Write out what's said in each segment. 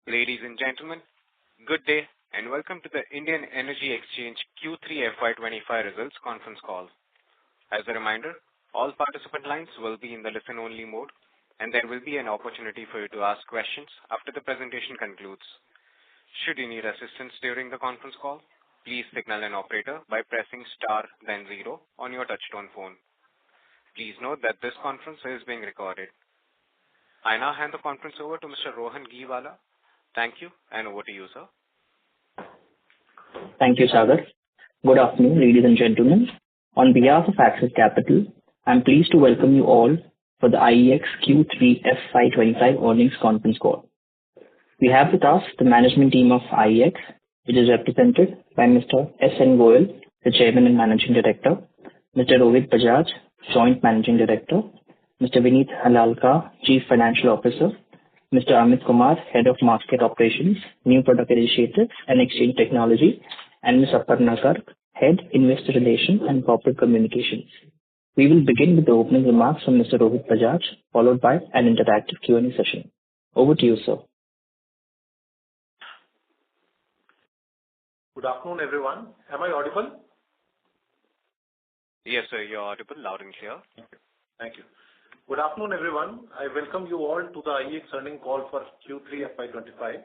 Ladies and gentlemen, good day and welcome to the Indian Energy Exchange Q3 FY25 results conference call. As a reminder, all participant lines will be in the listen-only mode, and there will be an opportunity for you to ask questions after the presentation concludes. Should you need assistance during the conference call, please signal an operator by pressing star then 0 on your touchtone phone. Please note that this conference is being recorded. I now hand the conference over to Mr. Rohan Ghiwala. Thank you, and over to you, sir. Thank you, Sagar. Good afternoon, ladies and gentlemen. On behalf of Axis Capital, I'm pleased to welcome you all for the IEX Q3 FY25 earnings conference call. We have with us the management team of IEX, which is represented by Mr. S.N. Goyal, the Chairman and Managing Director, Mr. Rohit Bajaj, Joint Managing Director, Mr. Vineet Harlalka, Chief Financial Officer, Mr. Amit Kumar, Head of Market Operations, New Product Initiatives and Exchange Technology, and Ms. Aparna Garg, Head, Investor Relations and Corporate Communications. We will begin with the opening remarks from Mr. Rohit Bajaj, followed by an interactive Q&A session. Over to you, sir. Good afternoon, everyone. Am I audible? Yes, sir, you're audible, loud and clear. Thank you. Good afternoon, everyone. I welcome you all to the IEX earnings call for Q3 FY25.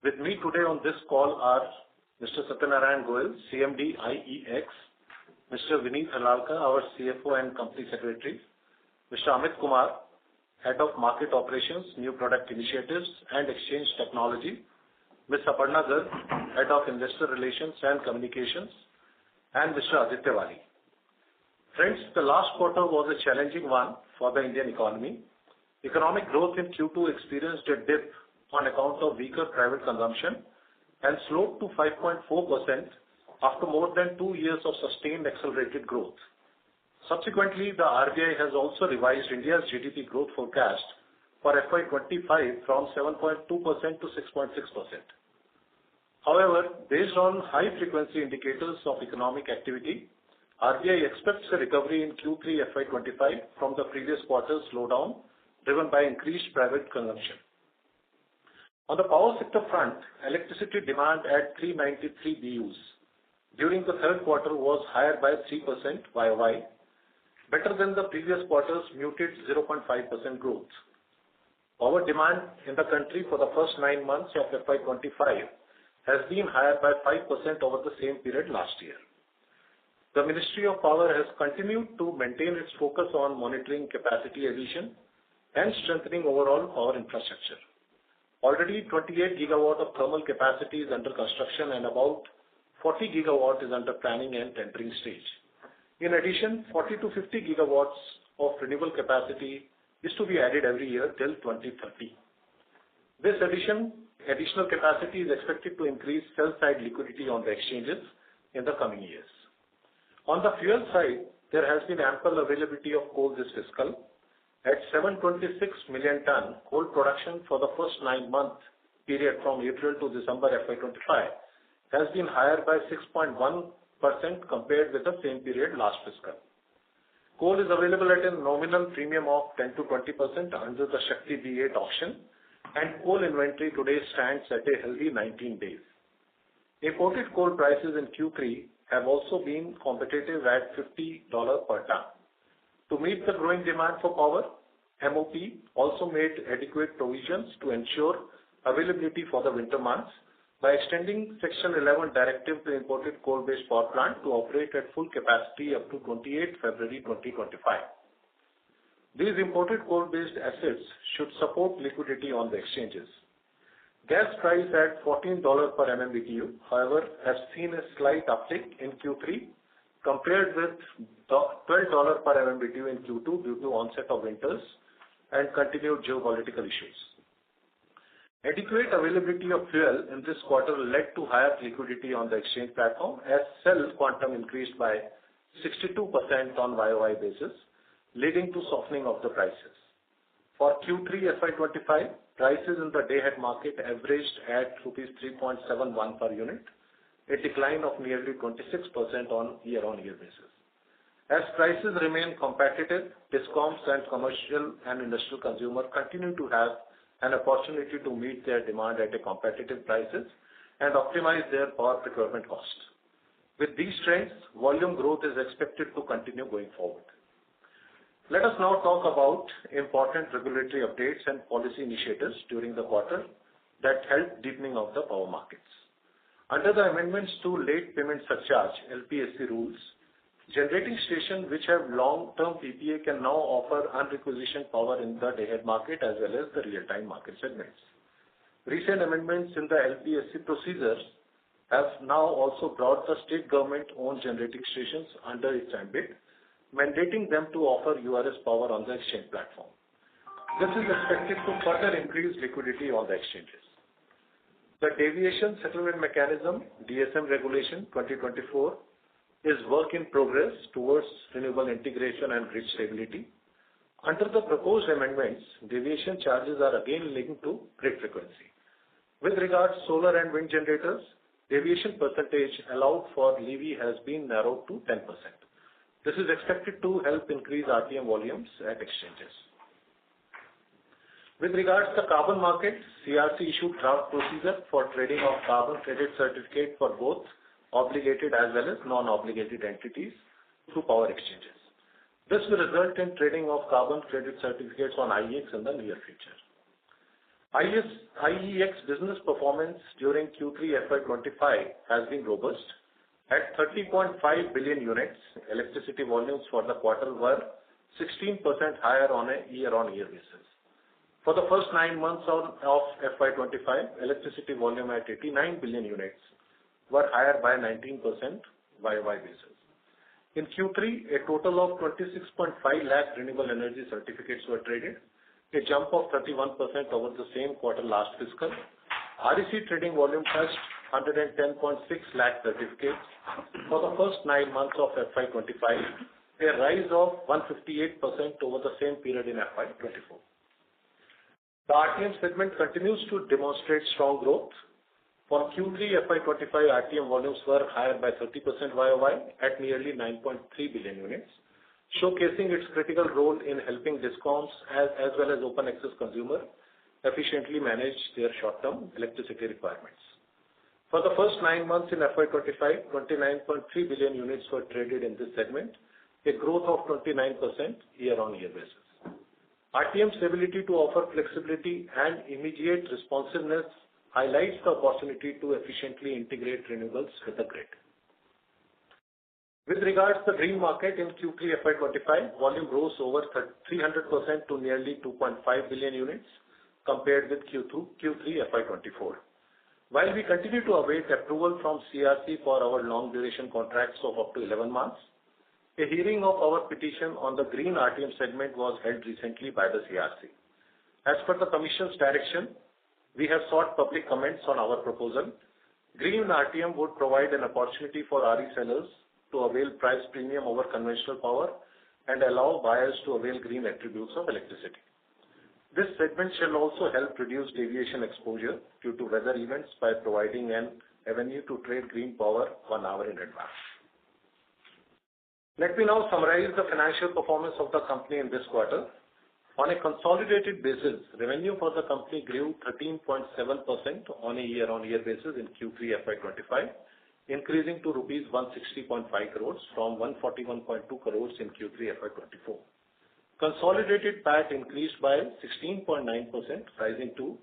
With me today on this call are Mr. Satyanarayan Goyal, CMD IEX, Mr. Vineet Harlalka, our CFO and Company Secretary, Mr. Amit Kumar, Head of Market Operations, New Product Initiatives and Exchange Technology, Ms. Aparna Garg, Head of Investor Relations and Communications, and Mr. Aditya Wali. Friends, the last quarter was a challenging one for the Indian economy. Economic growth in Q2 experienced a dip on account of weaker private consumption and slowed to 5.4% after more than 2 years of sustained accelerated growth. Subsequently, the RBI has also revised India's GDP growth forecast for FY25 from 7.2% to 6.6%. However, based on high-frequency indicators of economic activity, RBI expects a recovery in Q3 FY25 from the previous quarter's slowdown, driven by increased private consumption. On the power sector front, electricity demand at 393 BUs during the third quarter was higher by 3% YOY, better than the previous quarter's muted 0.5% growth. Power demand in the country for the first 9 months of FY25 has been higher by 5% over the same period last year. The Ministry of Power has continued to maintain its focus on monitoring capacity addition and strengthening overall power infrastructure. Already 28 gigawatt of thermal capacity is under construction and about 40 gigawatt is under planning and tendering stage. In addition, 40 to 50 gigawatts of renewable capacity is to be added every year till 2030. This additional capacity is expected to increase sell-side liquidity on the exchanges in the coming years. On the fuel side, there has been ample availability of coal this fiscal. At 726 million ton, coal production for the first 9-month period from April to December FY25 has been higher by 6.1% compared with the same period last fiscal. Coal is available at a nominal premium of 10 to 20% under the Shakti B8 auction, and coal inventory today stands at a healthy 19 days. Imported coal prices in Q3 have also been competitive at $50 per ton. To meet the growing demand for power, MOP also made adequate provisions to ensure availability for the winter months by extending Section 11 directive to imported coal-based power plant to operate at full capacity up to 28 February 2025. These imported coal-based assets should support liquidity on the exchanges. Gas price at $14 per MMBTU, however, has seen a slight uptick in Q3 compared with $12 per MMBTU in Q2 due to onset of winters and continued geopolitical issues. Adequate availability of fuel in this quarter led to higher liquidity on the exchange platform as sell quantum increased by 62% on YOY basis, leading to softening of the prices. For Q3 FY25, prices in the day-ahead market averaged at rupees 3.71 per unit, a decline of nearly 26% on year-on-year basis. As prices remain competitive, DISCOMs and commercial and industrial consumer continue to have an opportunity to meet their demand at a competitive prices and optimize their power procurement costs. With these trends, volume growth is expected to continue going forward. Let us now talk about important regulatory updates and policy initiatives during the quarter that helped deepening of the power markets. Under the amendments to Late Payment Surcharge (LPSC) rules, generating stations which have long-term PPA can now offer unrequisitioned power in the day-ahead market as well as the real-time market segments. Recent amendments in the LPSC procedures have now also brought the state government-owned generating stations under its ambit, mandating them to offer URS power on the exchange platform. This is expected to further increase liquidity on the exchanges. The Deviation Settlement Mechanism (DSM) Regulation 2024 is work in progress towards renewable integration and grid stability. Under the proposed amendments, deviation charges are again linked to grid frequency. With regards to solar and wind generators, deviation percentage allowed for levy has been narrowed to 10%. This is expected to help increase RTM volumes at exchanges. With regards to the carbon market, CERC issued draft procedure for trading of carbon credit certificate for both obligated as well as non-obligated entities through power exchanges. This will result in trading of carbon credit certificates on IEX in the near future. IEX business performance during Q3 FY25 has been robust. At 30.5 billion units, electricity volumes for the quarter were 16% higher on a year-on-year basis. For the first 9 months of FY25, electricity volume at 89 billion units were higher by 19% YOY basis. In Q3, a total of 26.5 lakh renewable energy certificates were traded, a jump of 31% over the same quarter last fiscal. REC trading volume touched 110.6 lakh certificates for the first 9 months of FY25, a rise of 158% over the same period in FY24. The RTM segment continues to demonstrate strong growth. For Q3 FY25, RTM volumes were higher by 30% YOY at nearly 9.3 billion units, showcasing its critical role in helping DISCOMs as well as open access consumers efficiently manage their short-term electricity requirements. For the first 9 months in FY25, 29.3 billion units were traded in this segment, a growth of 29% year-on-year basis. RTM's ability to offer flexibility and immediate responsiveness highlights the opportunity to efficiently integrate renewables with the grid. With regards to the green market in Q3 FY25, volume rose over 300% to nearly 2.5 billion units compared with Q3 FY24. While we continue to await approval from CERC for our long duration contracts of up to 11 months, a hearing of our petition on the green RTM segment was held recently by the CERC. As per the Commission's direction, we have sought public comments on our proposal. Green RTM would provide an opportunity for RE sellers to avail price premium over conventional power and allow buyers to avail green attributes of electricity. This segment shall also help reduce deviation exposure due to weather events by providing an avenue to trade green power 1 hour in advance. Let me now summarize the financial performance of the company in this quarter. On a consolidated basis, revenue for the company grew 13.7% on a year-on-year basis in Q3 FY25, increasing to rupees 160.5 crores from 141.2 crores in Q3 FY24. Consolidated PAT increased by 16.9%, rising to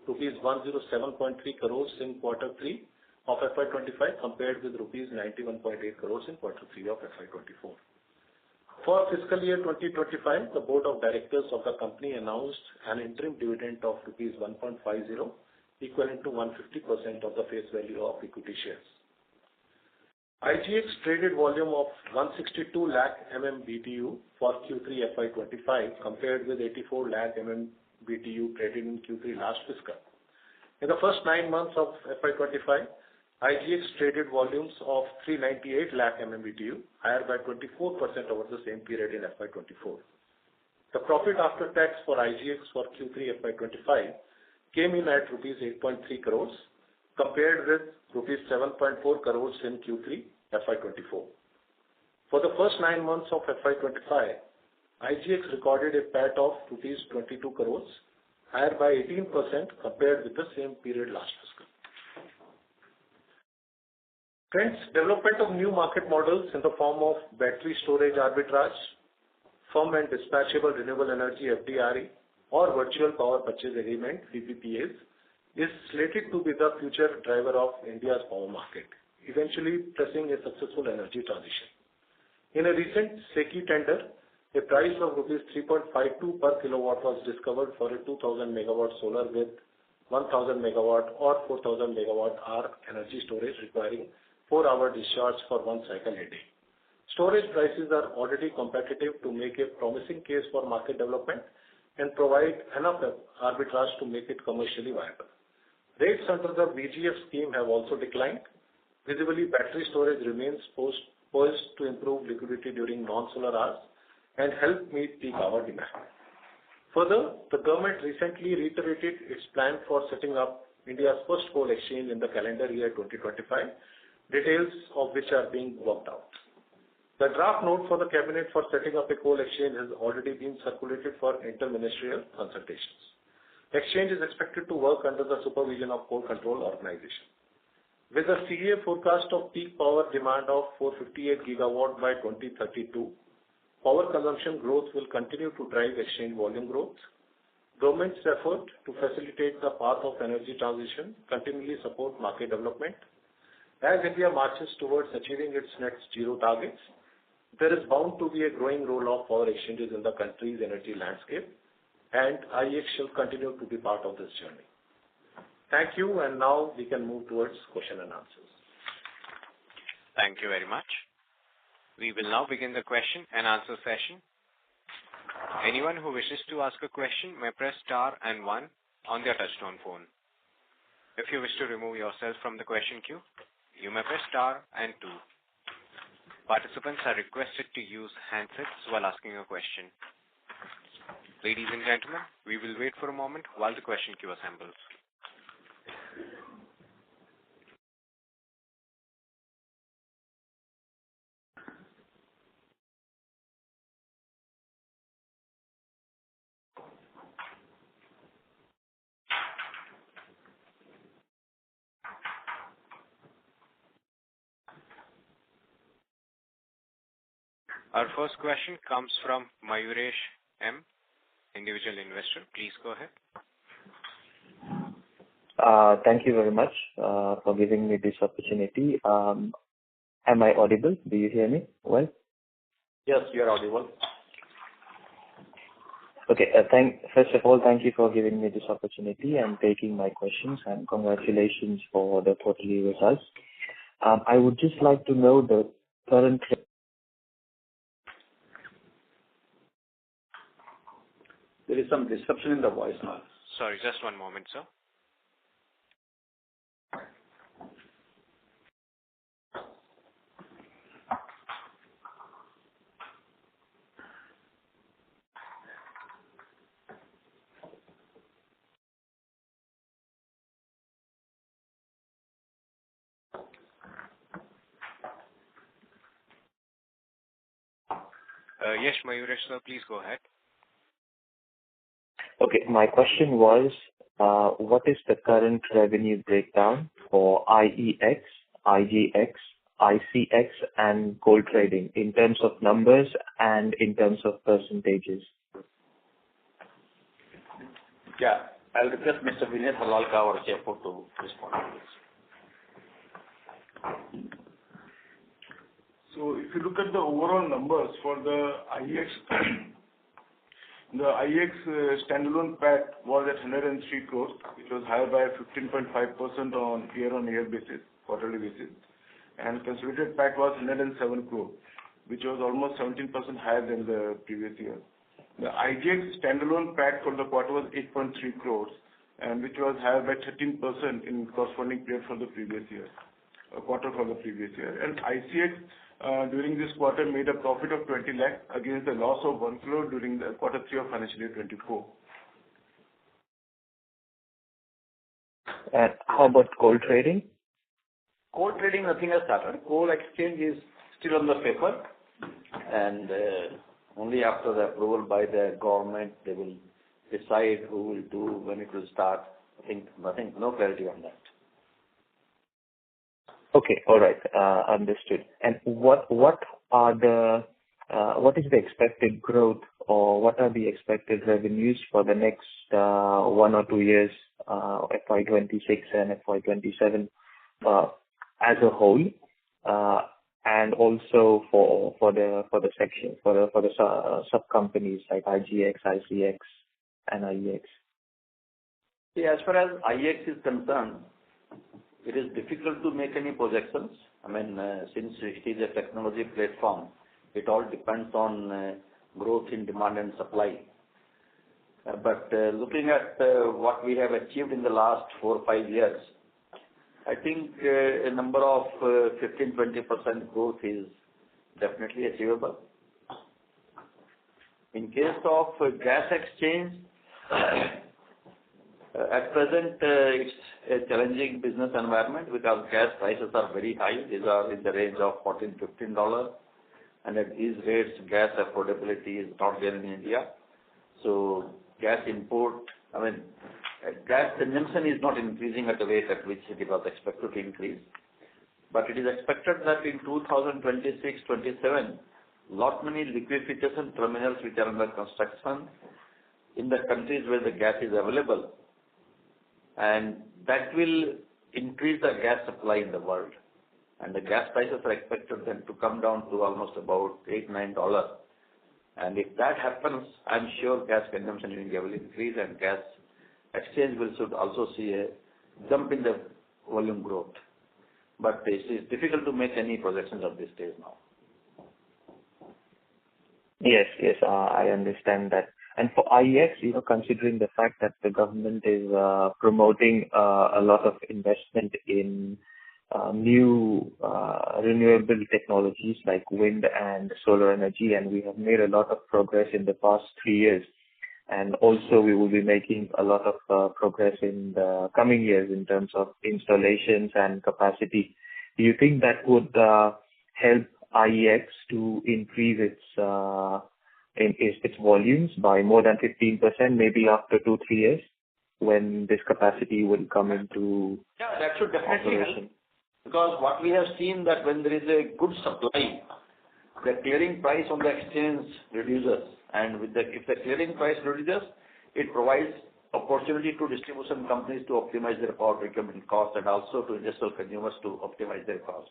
rupees 107.3 crores in quarter 3 of FY25 compared with rupees 91.8 crores in quarter 3 of FY24. For fiscal year 2025, the Board of Directors of the company announced an interim dividend of rupees 1.50, equivalent to 150% of the face value of equity shares. IGX traded volume of 162 lakh MMBTU for Q3 FY25 compared with 84 lakh MMBTU traded in Q3 last fiscal. In the first 9 months of FY25, IGX traded volumes of 398 lakh MMBTU, higher by 24% over the same period in FY24. The profit after tax for IGX for Q3 FY25 came in at rupees 8.3 crores compared with rupees 7.4 crores in Q3 FY24. For the first 9 months of FY25, IGX recorded a PAT of rupees 22 crores, higher by 18% compared with the same period last fiscal. Friends, development of new market models in the form of battery storage arbitrage, firm and dispatchable renewable energy FDRE, or virtual power purchase agreement VPPAs is slated to be the future driver of India's power market, eventually pressing a successful energy transition. In a recent SECI tender, a price of rupees 3.52 per kilowatt was discovered for a 2000 megawatt solar with 1000 megawatt or 4000 megawatt hour energy storage requiring 4-hour discharge for one cycle a day. Storage prices are already competitive to make a promising case for market development and provide enough arbitrage to make it commercially viable. Rates under the VGF scheme have also declined. Visibly, battery storage remains poised to improve liquidity during non-solar hours and help meet peak hour demand. Further, the government recently reiterated its plan for setting up India's first coal exchange in the calendar year 2025, details of which are being worked out. The draft note for the cabinet for setting up a coal exchange has already been circulated for interministerial consultations. Exchange is expected to work under the supervision of Coal Control Organization. With a CEA forecast of peak power demand of 458 gigawatt by 2032, power consumption growth will continue to drive exchange volume growth. Government's effort to facilitate the path of energy transition continually support market development. As India marches towards achieving its net zero targets, there is bound to be a growing role of power exchanges in the country's energy landscape, and IEX shall continue to be part of this journey. Thank you, and now we can move towards question and answers. Thank you very much. We will now begin the question and answer session. Anyone who wishes to ask a question may press star and 1 on their touchtone phone. If you wish to remove yourself from the question queue, you may press star and 2. Participants are requested to use handsets while asking a question. Ladies and gentlemen, we will wait for a moment while the question queue assembles. Our first question comes from Mayuresh M., individual investor. Please go ahead. Thank you very much for giving me this opportunity. Am I audible? Do you hear me well? Yes, you are audible. Okay. First of all, thank you for giving me this opportunity and taking my questions, and congratulations for the quarterly results. I would just like to know the current. There is some disruption in the voice now. Sorry, just one moment, sir. Yes, Mayuresh, sir, please go ahead. Okay, my question was, what is the current revenue breakdown for IEX, IGX, ICX, and coal trading in terms of numbers and in terms of percentages? Yeah, I'll request Mr. Vinay Halalka, our CFO, to respond to this. So if you look at the overall numbers for the IEX, the IEX standalone PAT was at 103 crores, which was higher by 15.5% on year-on-year basis, quarterly basis. And consolidated PAT was 107 crores, which was almost 17% higher than the previous year. The IGX standalone PAT for the quarter was 8.3 crores, and which was higher by 13% in corresponding period for the previous year, quarter for the previous year. And ICX during this quarter made a profit of 20 lakh against the loss of 1 crore during the quarter 3 of financial year 24. And how about coal trading? Coal trading, nothing has started. Coal exchange is still on the paper, and only after the approval by the government they will decide who will do, when it will start. I think nothing, no clarity on that. Okay. All right. Understood. And what is the expected growth, or what are the expected revenues for the next 1 or 2 years, FY26 and FY27, as a whole, and also for the section for the sub companies like IGX, ICX, and IEX? See, as far as IEX is concerned, it is difficult to make any projections. I mean, since it is a technology platform, it all depends on growth in demand and supply. But looking at what we have achieved in the last 4 or 5 years, I think a number of 15-20% growth is definitely achievable. In case of gas exchange, at present it's a challenging business environment because gas prices are very high. These are in the range of $14-15, and at these rates, gas affordability is not there in India. So gas import, I mean, gas consumption is not increasing at the rate at which it was expected to increase. But it is expected that in 2026-27, lot many liquefaction terminals which are under construction in the countries where the gas is available, and that will increase the gas supply in the world. And the gas prices are expected then to come down to almost about $8-9. And if that happens, I'm sure gas consumption in India will increase, and gas exchange should also see a jump in the volume growth. But it is difficult to make any projections at this stage now. Yes, I understand that. And for IEX, considering the fact that the government is promoting a lot of investment in new renewable technologies like wind and solar energy, and we have made a lot of progress in the past 3 years. And also we will be making a lot of progress in the coming years in terms of installations and capacity. Do you think that would help IEX to increase its volumes by more than 15%, maybe after 2-3 years, when this capacity will come into that should definitely help. Because what we have seen that when there is a good supply, the clearing price on the exchange reduces, and if the clearing price reduces, it provides opportunity to distribution companies to optimize their power procurement cost, and also to industrial consumers to optimize their cost.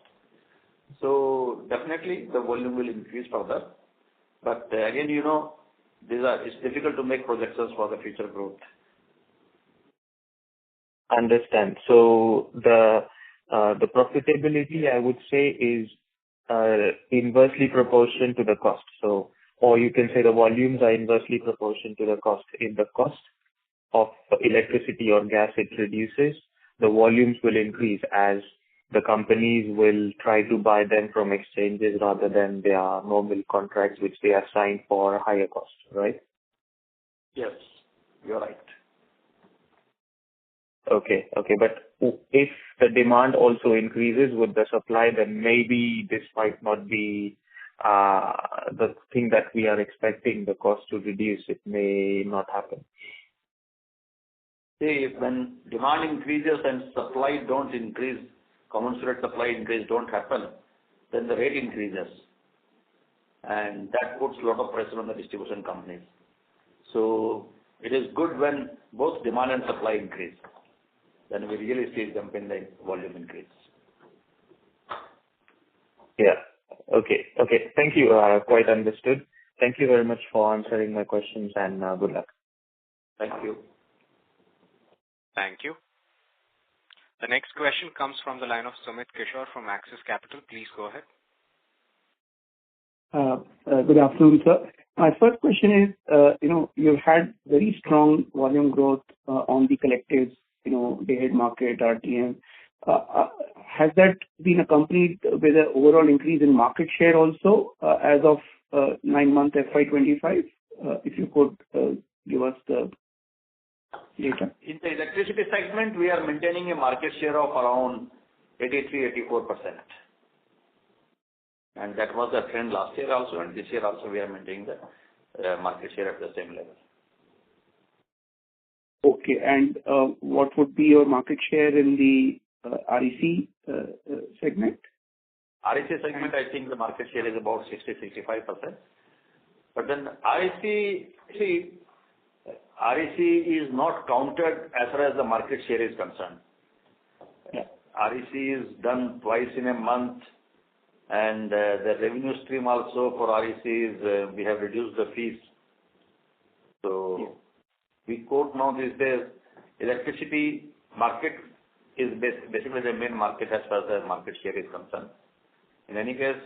So definitely the volume will increase further. But again, it's difficult to make projections for the future growth. Understand. So the profitability, I would say, is inversely proportional to the cost. So, or you can say the volumes are inversely proportional to the cost. If the cost of electricity or gas it reduces, the volumes will increase as the companies will try to buy them from exchanges rather than their normal contracts which they have signed for higher cost, right? Yes, you're right. Okay. But if the demand also increases with the supply, then maybe this might not be the thing that we are expecting, the cost to reduce. It may not happen. See, when demand increases and supply don't increase, commensurate supply increase don't happen, then the rate increases. And that puts a lot of pressure on the distribution companies. So it is good when both demand and supply increase. Then we really see a jump in the volume increase. Yeah. Okay. Thank you. Quite understood. Thank you very much for answering my questions, and good luck. Thank you. Thank you. The next question comes from the line of Sumit Kishore from Axis Capital. Please go ahead. Good afternoon, sir. My first question is, you've had very strong volume growth on the collectives, day-ahead market, RTM. Has that been accompanied with an overall increase in market share also as of 9-month FY25? If you could give us the data. In the electricity segment, we are maintaining a market share of around 83-84%. And that was the trend last year also, and this year also we are maintaining the market share at the same level. Okay. And what would be your market share in the REC segment? REC segment, I think the market share is about 60-65%. But then REC, see, REC is not counted as far as the market share is concerned. Yeah. REC is done twice in a month, and the revenue stream also for REC is we have reduced the fees. So we quote now these days, electricity market is basically the main market as far as the market share is concerned. In any case,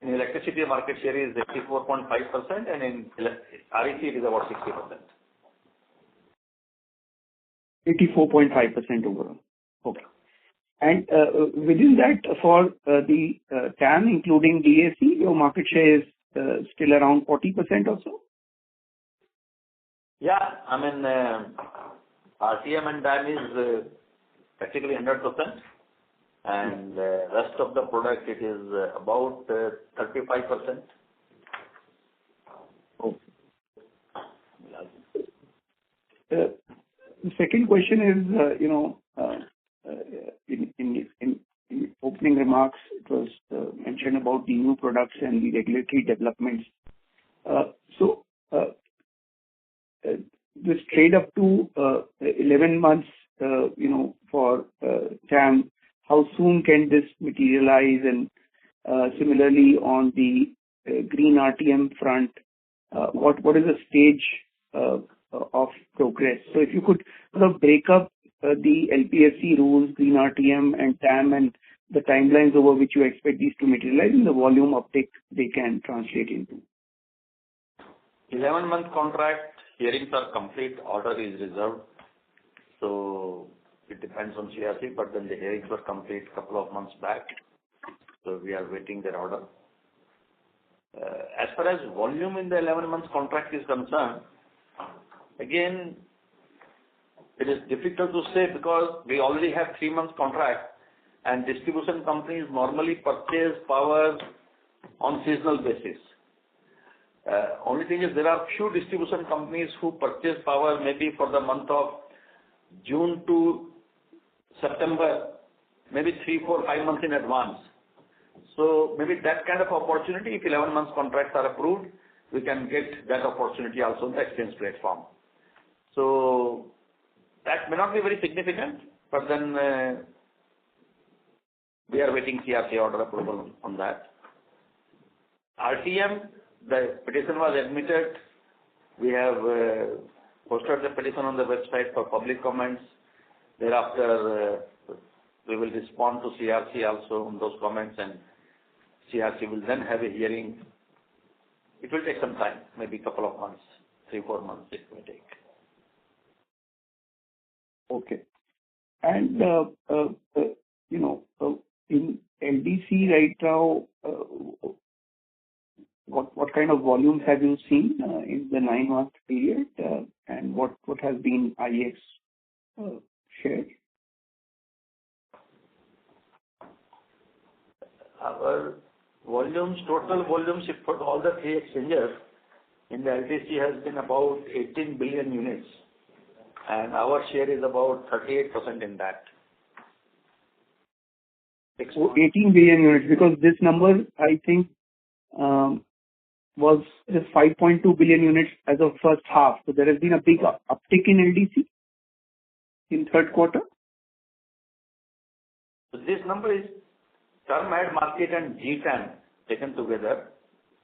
in electricity market share is 84.5%, and in REC it is about 60%. 84.5% overall. Okay. And within that, for the TAM, including DAC, your market share is still around 40% or so? Yeah, I mean, RTM and TAM is practically 100%, and rest of the product it is about 35%. Okay. The second question is, in opening remarks, it was mentioned about the new products and the regulatory developments. So, this trade up to 11 months, for TAM, how soon can this materialize? And similarly, on the green RTM front, what is the stage of progress? So if you could sort of break up the LPSC rules, green RTM and TAM, and the timelines over which you expect these to materialize and the volume uptake they can translate into. 11-month contract, hearings are complete, order is reserved. So it depends on CRC, but then the hearings were complete a couple of months back. So we are waiting their order. As far as volume in the 11-month contract is concerned, again, it is difficult to say because we already have 3-month contract, and distribution companies normally purchase power on seasonal basis. Only thing is there are few distribution companies who purchase power maybe for the month of June to September, maybe 3, 4, 5 months in advance. So maybe that kind of opportunity, if 11 months contracts are approved, we can get that opportunity also on the exchange platform. So that may not be very significant, but then we are waiting CRC order approval on that. RTM, the petition was admitted. We have posted the petition on the website for public comments. Thereafter, we will respond to CRC also on those comments, and CRC will then have a hearing. It will take some time, maybe a couple of months, 3, 4 months it may take. Okay. And, in LDC right now, what kind of volumes have you seen in the 9-month period, and what has been IEX share? Our volumes, total volumes for all the 3 exchanges in the LDC has been about 18 billion units, and our share is about 38% in that. So 18 billion units, because this number, I think, was just 5.2 billion units as of first half. So there has been a big uptick in LDC in third quarter. So this number is term ad market and GTAM taken together.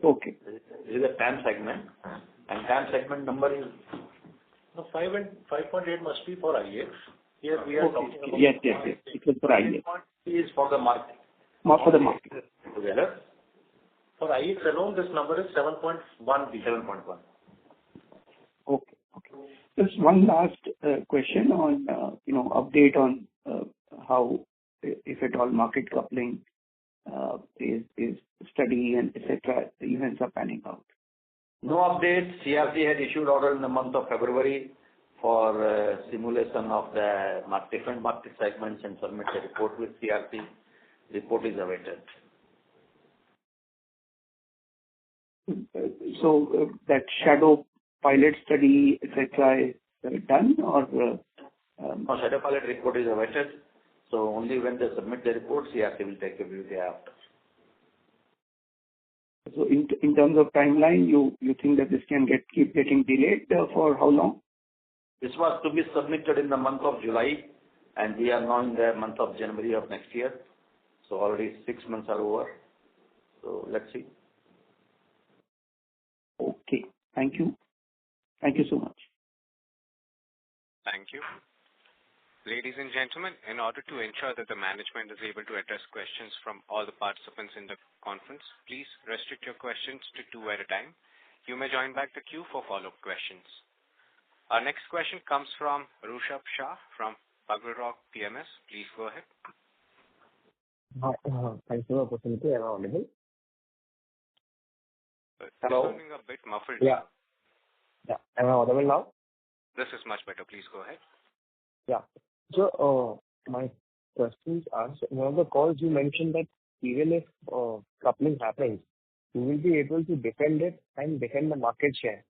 Okay. This is a TAM segment, and TAM segment number is... No, 5 and 5.8 must be for IEX. Here we are talking about... Yes. It was for IEX. Is for the market. Not for the market. Together. For IEX alone, this number is 7.1 billion. 7.1. Okay. Just one last question on, update on how, if at all, market coupling is study and etc. events are panning out. No update. CRC had issued order in the month of February for simulation of the different market segments and submit a report with CRC. Report is awaited. So that shadow pilot study, etc., done or? No, shadow pilot report is awaited. So only when they submit the report, CERC will take a view thereafter. So in terms of timeline, you think that this can keep getting delayed for how long? This was to be submitted in the month of July, and we are now in the month of January of next year. So already 6 months are over. So let's see. Okay. Thank you. Thank you so much. Thank you. Ladies and gentlemen, in order to ensure that the management is able to address questions from all the participants in the conference, please restrict your questions to 2 at a time. You may join back the queue for follow-up questions. Our next question comes from Rushabh Shah from BugleRock PMS. Please go ahead. Thanks for the opportunity. Am I audible? Hello. Sounding a bit muffled. Yeah. Am I audible now? This is much better. Please go ahead. Yeah. So, my questions are, in one of the calls you mentioned that even if coupling happens, you will be able to defend it and defend the market share.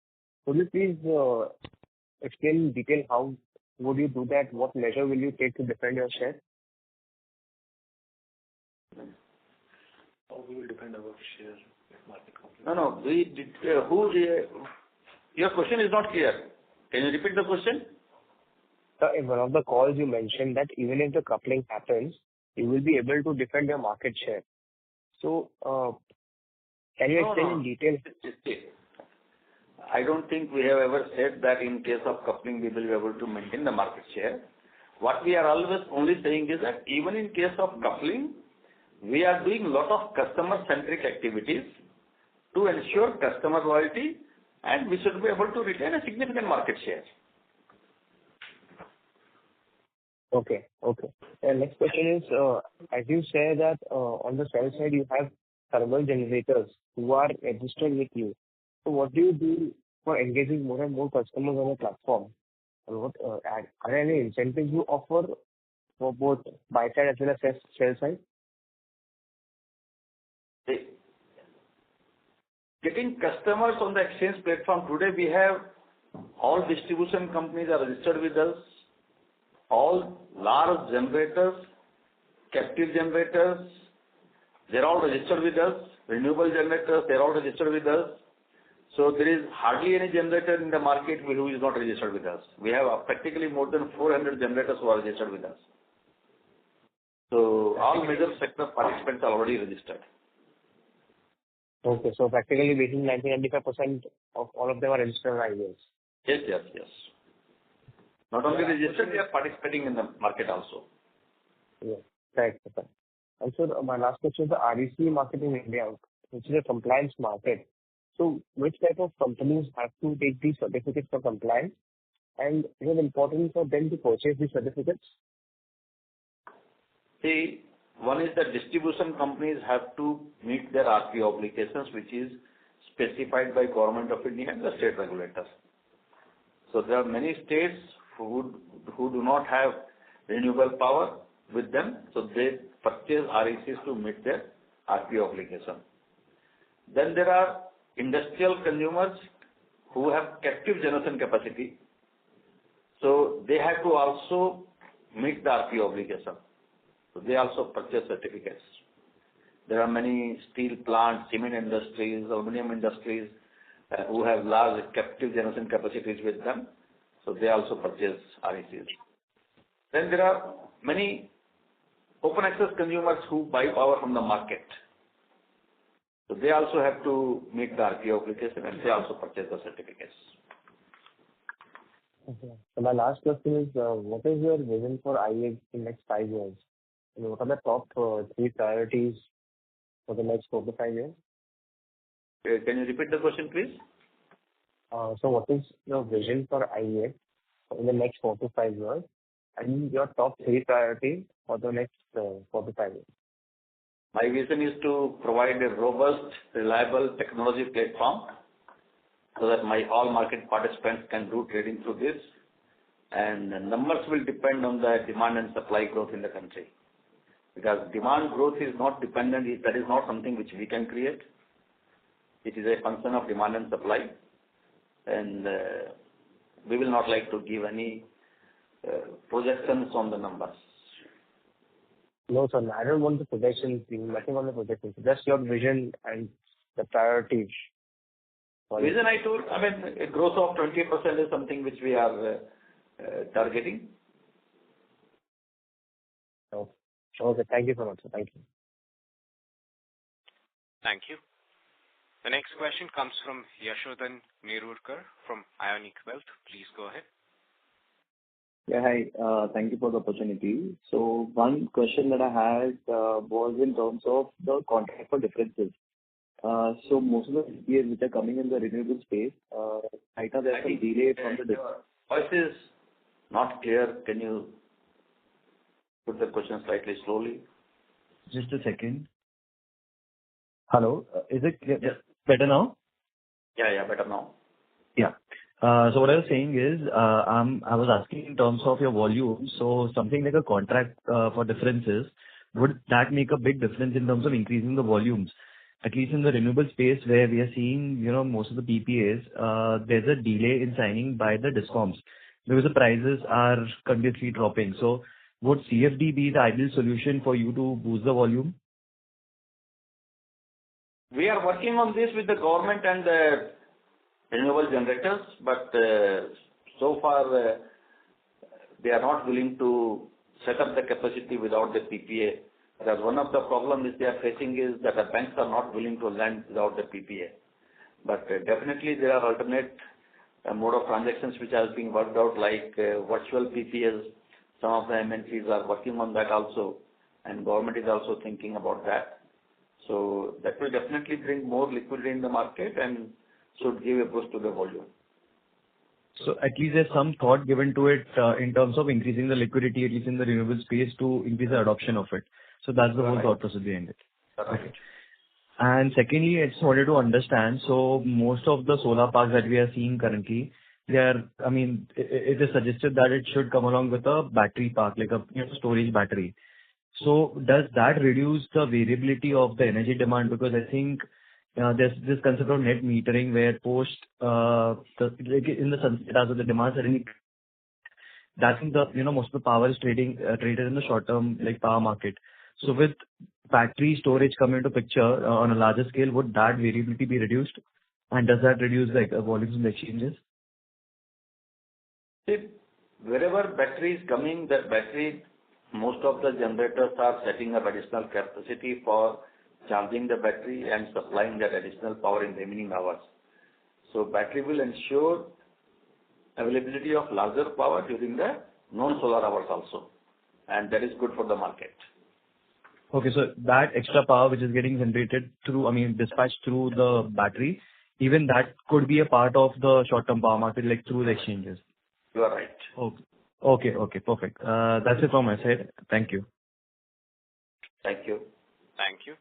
Could you please explain in detail how would you do that? What measure will you take to defend your share? How we will defend our share if market coupling? No. Your question is not clear. Can you repeat the question? In one of the calls you mentioned that even if the coupling happens, you will be able to defend your market share. So, can you explain in detail? I don't think we have ever said that in case of coupling we will be able to maintain the market share. What we are always only saying is that even in case of coupling, we are doing a lot of customer-centric activities to ensure customer loyalty, and we should be able to retain a significant market share. Okay. And next question is, as you say that on the sell side you have thermal generators who are registered with you. So what do you do for engaging more and more customers on the platform? And what are there any incentives you offer for both buy side as well as sell side? Getting customers on the exchange platform today, we have all distribution companies are registered with us. All large generators, captive generators, they're all registered with us. Renewable generators, they're all registered with us. So there is hardly any generator in the market who is not registered with us. We have practically more than 400 generators who are registered with us. So all major sector participants are already registered. Okay, so practically between 90-95% of all of them are registered IEX. Yes. Not only registered, they are participating in the market also. Yeah, right. And so my last question is the REC market in India, which is a compliance market. So which type of companies have to take these certificates for compliance? And is it important for them to purchase these certificates? See, one is that distribution companies have to meet their RPO obligations, which is specified by Government of India and the state regulators. So there are many states who do not have renewable power with them, so they purchase RECs to meet their RPO obligation. Then there are industrial consumers who have captive generation capacity, so they have to also meet the RPO obligation. So they also purchase certificates. There are many steel plants, cement industries, aluminum industries who have large captive generation capacities with them. So they also purchase RECs. Then there are many open access consumers who buy power from the market. So they also have to meet the RPO obligation and they also purchase the certificates. Okay. So my last question is, what is your vision for IEX in the next 5 years? And what are the top 3 priorities for the next 4 to 5 years? Can you repeat the question, please? So what is your vision for IEX in the next 4 to 5 years? And your top 3 priorities for the next 4 to 5 years? My vision is to provide a robust, reliable technology platform so that all market participants can do trading through this. And the numbers will depend on the demand and supply growth in the country. Because demand growth is not dependent, that is not something which we can create. It is a function of demand and supply. And we will not like to give any projections on the numbers. No, sir. I don't want the projections. Nothing on the projections. Just your vision and the priorities. Vision I told, a growth of 20% is something which we are targeting. Okay. Thank you so much, sir. Thank you. Thank you. The next question comes from Yashodhan Nerurkar from Ionic Wealth. Please go ahead. Yeah, hi. Thank you for the opportunity. So one question that I had was in terms of the contract for differences. So most of the PPAs which are coming in the renewable space, right now there's some delay from the... Voice is not clear. Can you put the question slightly slowly? Just a second. Hello, is it better now? Yeah, better now. Yeah. So what I was saying is, I was asking in terms of your volume. So something like a contract for differences, would that make a big difference in terms of increasing the volumes? At least in the renewable space where we are seeing, most of the PPAs, there's a delay in signing by the discoms because the prices are continuously dropping. So would CFD be the ideal solution for you to boost the volume? We are working on this with the government and the renewable generators, but so far they are not willing to set up the capacity without the PPA. Because one of the problems they are facing is that the banks are not willing to lend without the PPA. But definitely there are alternate mode of transactions which are being worked out like virtual PPAs. Some of the MNCs are working on that also, and government is also thinking about that. So that will definitely bring more liquidity in the market and should give a boost to the volume. So at least there's some thought given to it in terms of increasing the liquidity, at least in the renewable space, to increase the adoption of it. So that's the whole thought process behind it. Okay. And secondly, I just wanted to understand, so most of the solar parks that we are seeing currently, it is suggested that it should come along with a battery park, like a storage battery. So does that reduce the variability of the energy demand? Because I think there's this concept of net metering where post in the sunset as the demand suddenly, that's the most of the power is traded in the short term like power market. So with battery storage coming into picture on a larger scale, would that variability be reduced? And does that reduce volumes in the exchanges? See, wherever battery is coming, that battery, most of the generators are setting up additional capacity for charging the battery and supplying that additional power in the remaining hours. So battery will ensure availability of larger power during the non-solar hours also. And that is good for the market. Okay, so that extra power which is getting generated dispatched through the battery, even that could be a part of the short-term power market, like through the exchanges. You are right. Okay, perfect. That's it from my side. Thank you. Thank you. Thank you.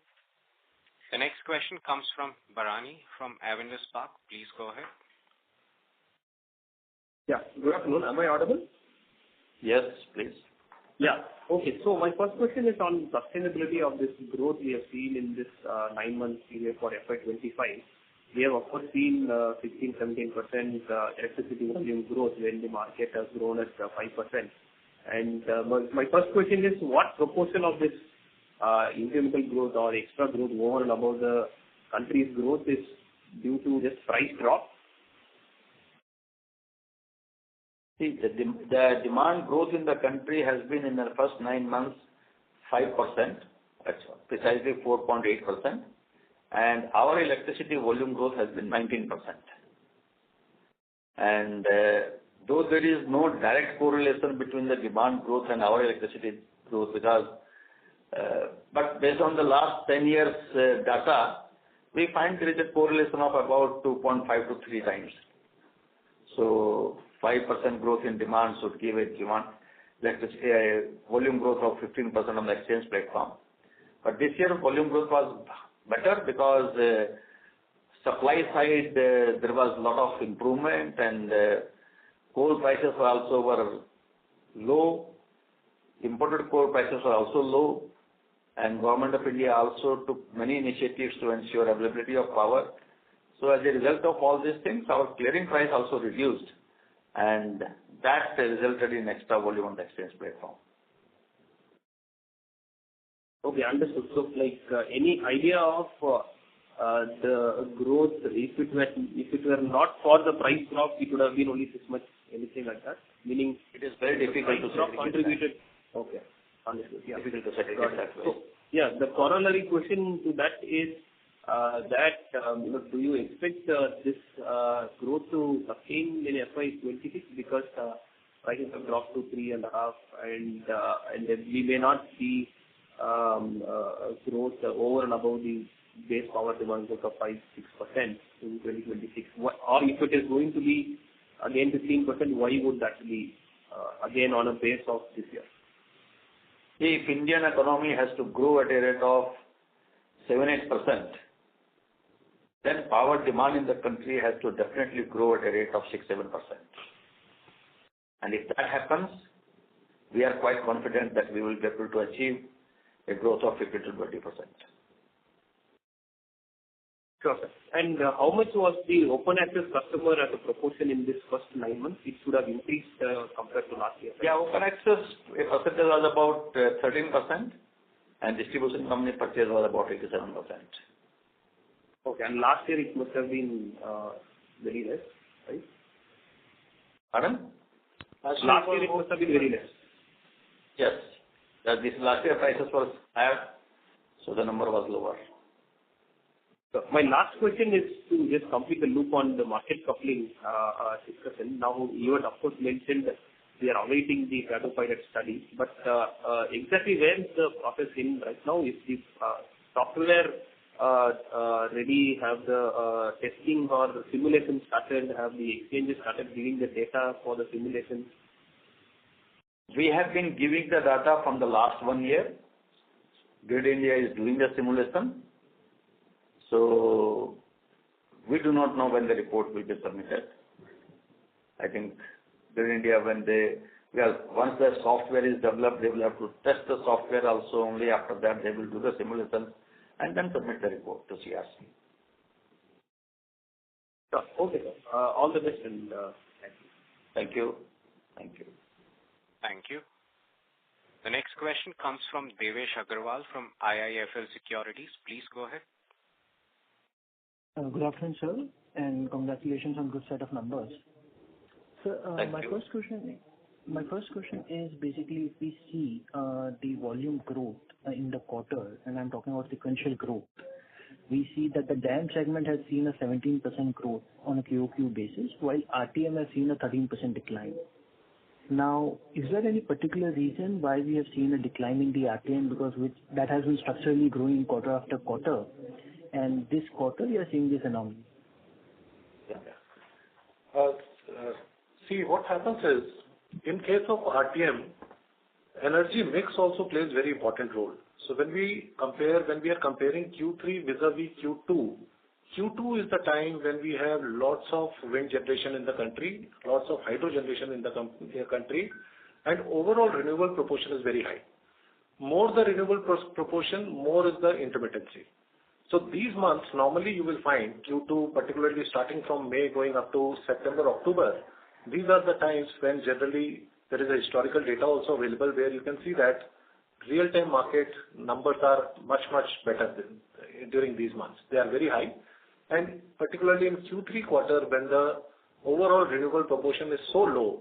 The next question comes from Bharani from Avendus Spark. Please go ahead. Yeah, good afternoon. Am I audible? Yes, please. Yeah. Okay. So my first question is on sustainability of this growth we have seen in this 9-month period for FY25. We have of course seen 16-17% electricity volume growth when the market has grown at 5%. And my first question is, what proportion of this incremental growth or extra growth over and above the country's growth is due to this price drop? See, the demand growth in the country has been in the first 9 months 5%, that's precisely 4.8%, and our electricity volume growth has been 19%. And though there is no direct correlation between the demand growth and our electricity growth, but based on the last 10 years data, we find there is a correlation of about 2.5 to 3 times. So 5% growth in demand should give a volume growth of 15% on the exchange platform. But this year volume growth was better because supply side there was a lot of improvement, and coal prices were low. Imported coal prices were also low, and Government of India also took many initiatives to ensure availability of power. So as a result of all these things, our clearing price also reduced. and that resulted in extra volume on the exchange platform. Okay, understood. So, any idea of the growth, if it were not for the price drop, it would have been only 6 months, anything like that? Meaning, it is very difficult to drop contributed. Okay, understood. Yeah. Difficult to segregate that way. So, yeah, the corollary question to that is do you expect this growth to sustain in FY26 because prices have dropped to 3.5 and then we may not see growth over and above the base power demand growth of 5-6% in 2026? Or if it is going to be again 15%, why would that be again on a base of this year? If Indian economy has to grow at a rate of 7-8%, then power demand in the country has to definitely grow at a rate of 6-7%. And if that happens, we are quite confident that we will be able to achieve a growth of 15-20%. Sure, sir. And how much was the open access customer as a proportion in this first 9 months? It should have increased compared to last year. Right? Yeah, open access percentage was about 13%, and distribution company purchase was about 87%. Okay, and last year it must have been very less, right? Pardon? Last year it must have been very less. Yes. This last year prices were higher, so the number was lower. So my last question is to just complete the loop on the market coupling discussion. Now, you had of course mentioned that we are awaiting the shadow pilot study, but exactly where is the process in right now? Is the software ready? Have the testing or the simulation started? Have the exchanges started giving the data for the simulation? We have been giving the data from the last 1 year. Grid India is doing the simulation. So we do not know when the report will be submitted. I think Grid India, once the software is developed, they will have to test the software also. Only after that they will do the simulation and then submit the report to CRC. Sure. Okay, sir. All the best and thank you. Thank you. Thank you. Thank you. The next question comes from Devesh Agarwal from IIFL Securities. Please go ahead. Good afternoon, sir, and congratulations on good set of numbers. So, my first question is basically if we see the volume growth in the quarter, and I'm talking about sequential growth, we see that the DAM segment has seen a 17% growth on a QOQ basis, while RTM has seen a 13% decline. Now, is there any particular reason why we have seen a decline in the RTM, because that has been structurally growing quarter after quarter, and this quarter we are seeing this anomaly? See, what happens is, in case of RTM, energy mix also plays very important role. So when we are comparing Q3 vis-a-vis Q2, Q2 is the time when we have lots of wind generation in the country, lots of hydro generation in the country, and overall renewable proportion is very high. More the renewable proportion, more is the intermittency. So these months, normally you will find Q2, particularly starting from May going up to September, October, these are the times when generally there is a historical data also available where you can see that real-time market numbers are much, much better during these months. They are very high. And particularly in Q3 quarter, when the overall renewable proportion is so low,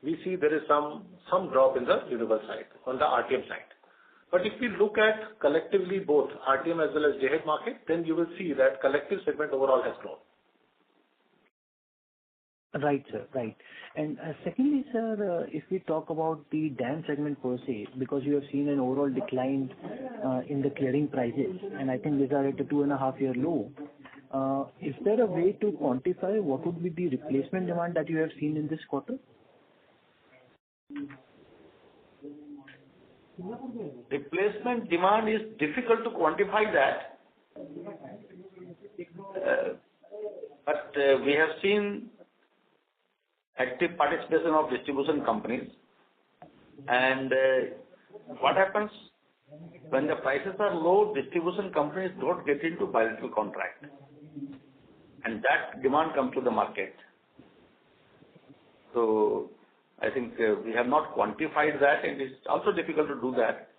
we see there is some drop in the renewable side, on the RTM side. But if we look at collectively both RTM as well as Day-Ahead Market, then you will see that collective segment overall has grown. Right, sir. Right. And secondly, sir, if we talk about the DAM segment per se, because you have seen an overall decline in the clearing prices, and I think these are at a 2.5-year low. Is there a way to quantify what would be the replacement demand that you have seen in this quarter? Replacement demand is difficult to quantify that. But we have seen active participation of distribution companies. And what happens when the prices are low, distribution companies don't get into bilateral contract. And that demand comes to the market. So I think we have not quantified that, and it's also difficult to do that.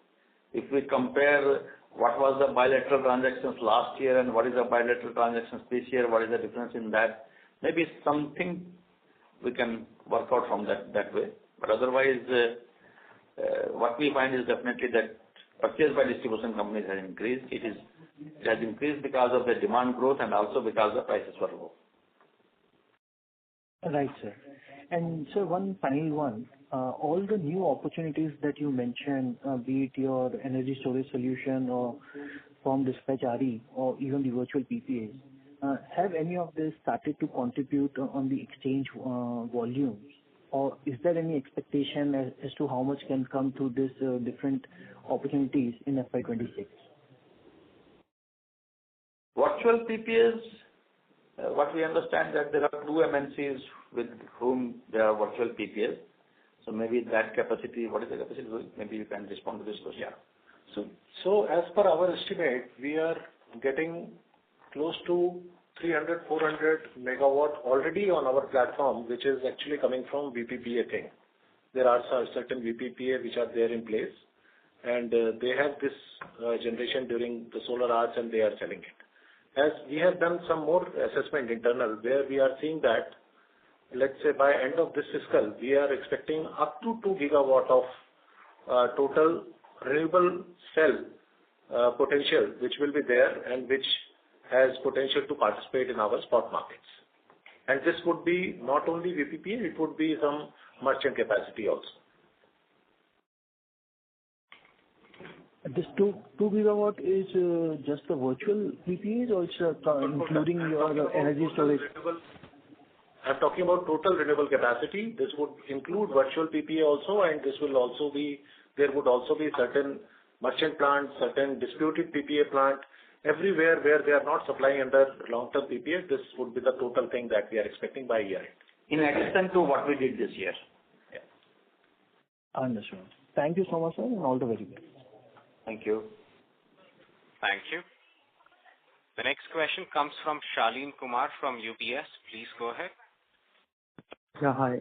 If we compare what was the bilateral transactions last year and what is the bilateral transactions this year, what is the difference in that, maybe something we can work out from that way. But otherwise, what we find is definitely that purchase by distribution companies has increased. It has increased because of the demand growth and also because the prices were low. Right, sir. And sir, one final one. All the new opportunities that you mentioned, be it your energy storage solution or firm dispatch RE or even the virtual PPAs, have any of this started to contribute on the exchange volumes? Or is there any expectation as to how much can come through these different opportunities in FY26? Virtual PPAs, what we understand that there are 2 MNCs with whom there are virtual PPAs. So maybe that capacity, what is the capacity? Maybe you can respond to this question. Yeah. So as per our estimate, we are getting close to 300, 400 megawatt already on our platform, which is actually coming from VPPA thing. There are certain VPPA which are there in place, and they have this generation during the solar hours, and they are selling it. As we have done some more assessment internal, where we are seeing that, let's say by end of this fiscal, we are expecting up to 2 gigawatt of total renewable cell potential, which will be there and which has potential to participate in our spot markets. And this would be not only VPPA, it would be some merchant capacity also. This 2 gigawatt is just the virtual PPAs or it's including your energy storage? I'm talking about total renewable capacity. This would include virtual PPA also, and this will also be, there would also be certain merchant plants, certain disputed PPA plant, everywhere where they are not supplying under long-term PPA. This would be the total thing that we are expecting by year end. In addition to what we did this year. Yeah. Understood. Thank you so much, sir, and all the very best. Thank you. Thank you. The next question comes from Shaleen Kumar from UBS. Please go ahead. Yeah, hi.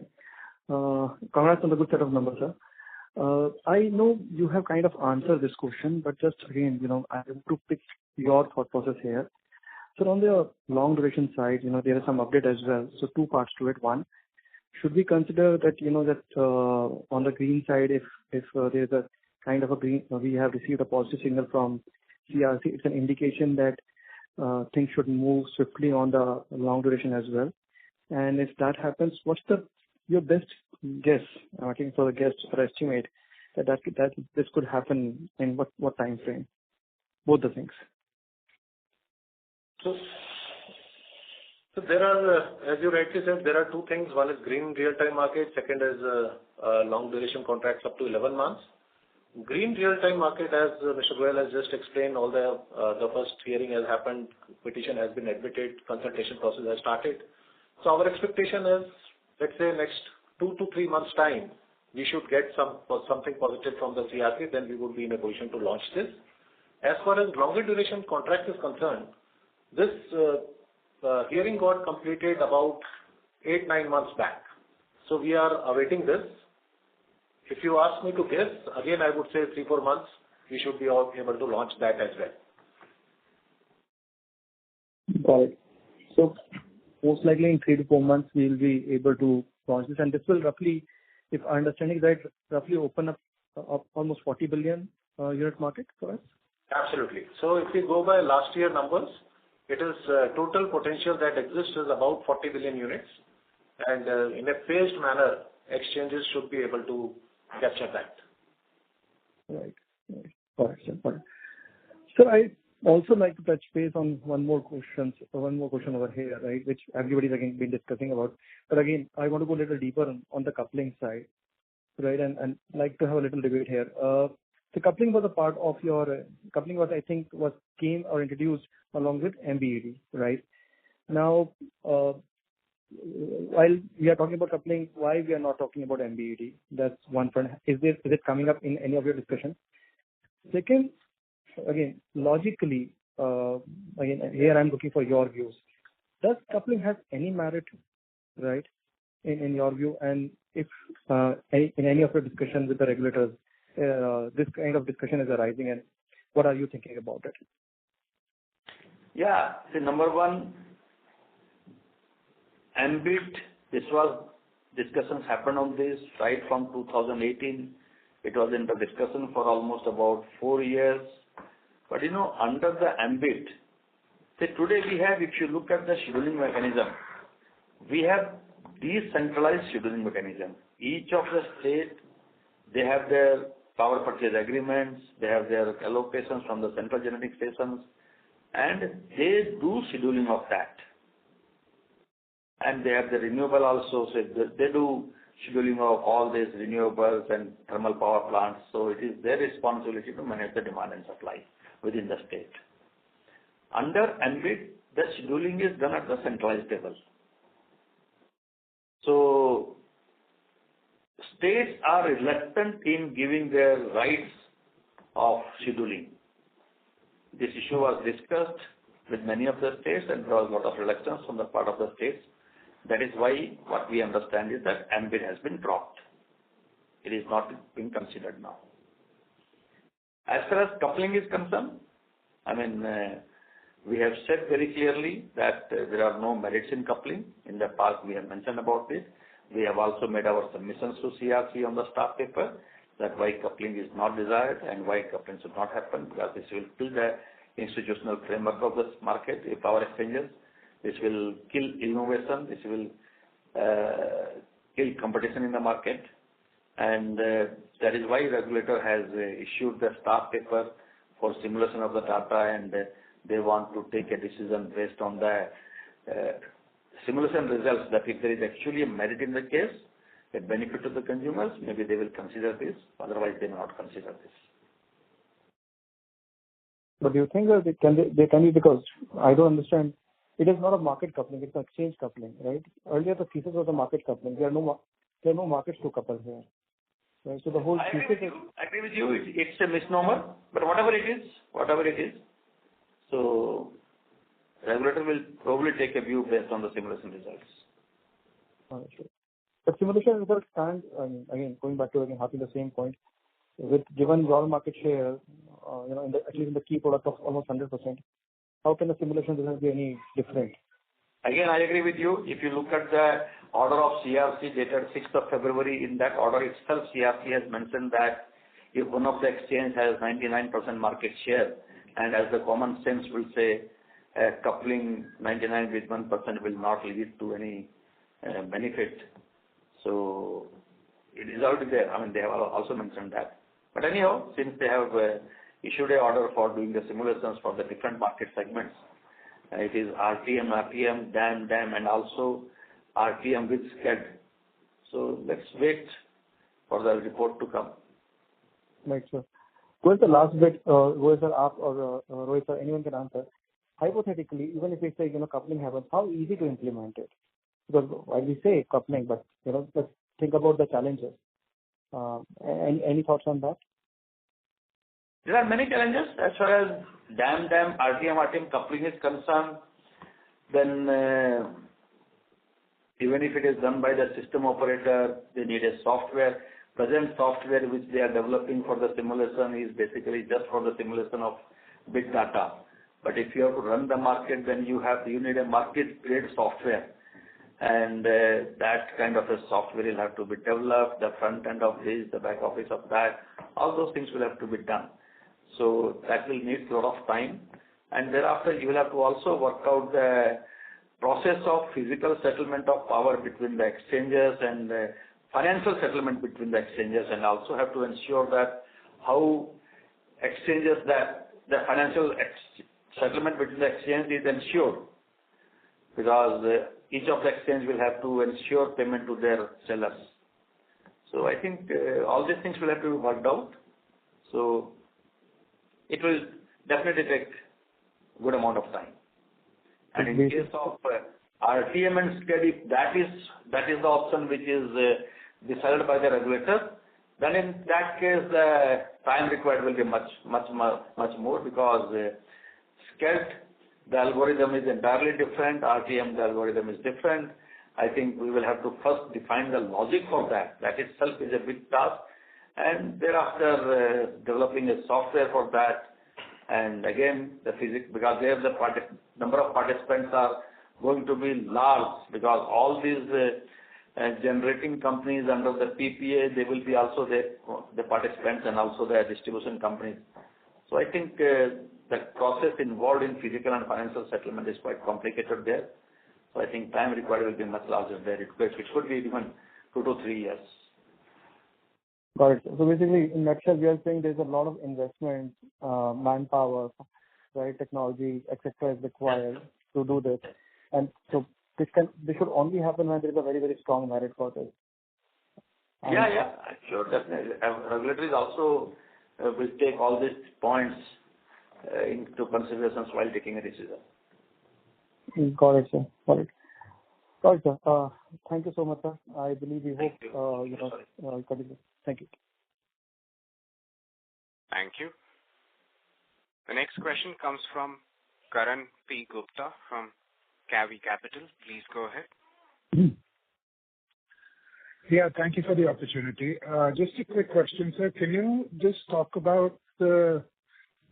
Congrats on the good set of numbers, sir. I know you have kind of answered this question, but just again, I have to pick your thought process here. So on the long duration side, there is some update as well. So 2 parts to it. One, should we consider that, that on the green side, if there is a kind of a green, we have received a positive signal from CRC, it's an indication that things should move swiftly on the long duration as well. And if that happens, what's your best guess? I think for the guess or estimate that this could happen in what time frame? Both the things. So there are, as you rightly said, there are 2 things. One is green real-time market. Second is long duration contracts up to 11 months. Green real-time market, as Mr. Goyal has just explained, all the first hearing has happened, petition has been admitted, consultation process has started. So our expectation is, let's say next 2 to 3 months time, we should get something positive from the CRC, then we would be in a position to launch this. As far as longer duration contract is concerned, this hearing got completed about 8-9 months back. So we are awaiting this. If you ask me to guess, again, I would say 3-4 months, we should be able to launch that as well. Got it. So most likely in 3 to 4 months, we will be able to launch this. And this will roughly, if our understanding is right, roughly open up almost 40 billion unit market for us? Absolutely. So if we go by last year numbers, it is total potential that exists is about 40 billion units. And in a phased manner, exchanges should be able to capture that. Right. Got it, sir. Got it. So I also like to touch base on one more question over here, right, which everybody's again been discussing about. But again, I want to go a little deeper on the coupling side, right, and like to have a little debate here. The coupling was a part of your coupling was, I think, was came or introduced along with MBED, right? Now, while we are talking about coupling, why we are not talking about MBED? That's one front. Is it coming up in any of your discussion? Second, again, logically, again, here I'm looking for your views. Does coupling have any merit, right? in your view, and if in any of your discussions with the regulators, this kind of discussion is arising, and what are you thinking about it? Yeah, see, number one, ambit, discussions happened on this right from 2018. It was in the discussion for almost about 4 years. But under the ambit, see, today we have, if you look at the scheduling mechanism, we have decentralized scheduling mechanism. Each of the state, they have their power purchase agreements, they have their allocations from the central generating stations, and they do scheduling of that. And they have the renewable also, so they do scheduling of all these renewables and thermal power plants. So it is their responsibility to manage the demand and supply within the state. Under ambit, the scheduling is done at the centralized level. So states are reluctant in giving their rights of scheduling. This issue was discussed with many of the states, and there was a lot of reluctance from the part of the states. That is why what we understand is that ambit has been dropped. It is not being considered now. As far as coupling is concerned, we have said very clearly that there are no merits in coupling. In the past, we have mentioned about this. We have also made our submissions to CRC on the staff paper that why coupling is not desired and why coupling should not happen, because this will kill the institutional framework of this market, power exchanges. This will kill innovation. This will kill competition in the market. And that is why regulator has issued the staff paper for simulation of the data, and they want to take a decision based on the simulation results, that if there is actually a merit in the case, a benefit to the consumers, maybe they will consider this. Otherwise, they may not consider this. But do you think that they can be, because I don't understand, it is not a market coupling, it's an exchange coupling, right? Earlier the thesis was a market coupling. There are no markets to couple here. Right? So the whole I agree with you. It's a misnomer, but whatever it is. So regulator will probably take a view based on the simulation results. Sure. But simulation results can't, again, going back to having the same point, given your market share, at least in the key product of almost 100%, how can the simulation results be any different? Again, I agree with you. If you look at the order of CRC dated 6th of February, in that order itself, CRC has mentioned that if one of the exchange has 99% market share, and as the common sense will say, coupling 99 with 1% will not lead to any benefit. So it is already there. They have also mentioned that. But anyhow, since they have issued an order for doing the simulations for the different market segments, it is RTM, RTM, DAM, and also RTM with SCED. So let's wait for the report to come. Right, sir. Who is the last bit, who is the app or Rohit, sir, anyone can answer. Hypothetically, even if we say, coupling happens, how easy to implement it? Because while we say coupling, but, let's think about the challenges. Any thoughts on that? There are many challenges as far as DAM, RTM coupling is concerned. Then even if it is done by the system operator, they need a software. Present software which they are developing for the simulation is basically just for the simulation of big data. But if you have to run the market, then you need a market-grade software. And that kind of a software will have to be developed, the front end of this, the back office of that, all those things will have to be done. So that will need a lot of time. And thereafter, you will have to also work out the process of physical settlement of power between the exchanges and financial settlement between the exchanges, and also have to ensure that how exchanges, that the financial settlement between the exchange is ensured, because each of the exchange will have to ensure payment to their sellers. So I think all these things will have to be worked out. So it will definitely take a good amount of time. And in case of RTM and SCED, if that is the option which is decided by the regulator, then in that case the time required will be much more, because SCED, the algorithm is entirely different, RTM, the algorithm is different, I think we will have to first define the logic for that. That itself is a big task. And thereafter, developing a software for that. And again, the physics, because there the number of participants are going to be large, because all these generating companies under the PPA, they will be also the participants and also the distribution companies. So I think the process involved in physical and financial settlement is quite complicated there. So I think time required will be much larger there. It could be even 2 to 3 years. Got it. So basically, in nutshell, we are saying there's a lot of investment, manpower, right, technology, etc. is required to do this. And so this should only happen when there is a very, very strong merit for this. Yeah, sure, definitely. Regulators also will take all these points into consideration while taking a decision. Got it, sir. Got it, sir. Thank you so much, sir. I believe we hope, continue. Thank you. Thank you. The next question comes from Karan P. Gupta from Cavi Capital. Please go ahead. Yeah, thank you for the opportunity. Just a quick question, sir. Can you just talk about the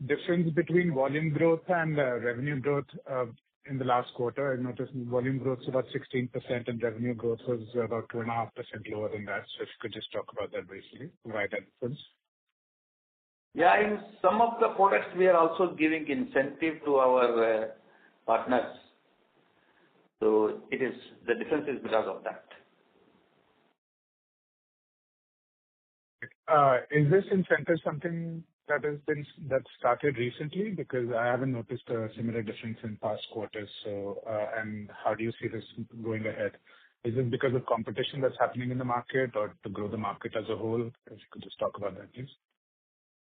difference between volume growth and revenue growth in the last quarter? I noticed volume growth is about 16% and revenue growth was about 2.5% lower than that. So if you could just talk about that briefly, why that difference? Yeah, in some of the products, we are also giving incentive to our partners. So the difference is because of that. Is this incentive something that started recently? Because I haven't noticed a similar difference in past quarters. So, and how do you see this going ahead? Is it because of competition that's happening in the market or to grow the market as a whole? If you could just talk about that, please.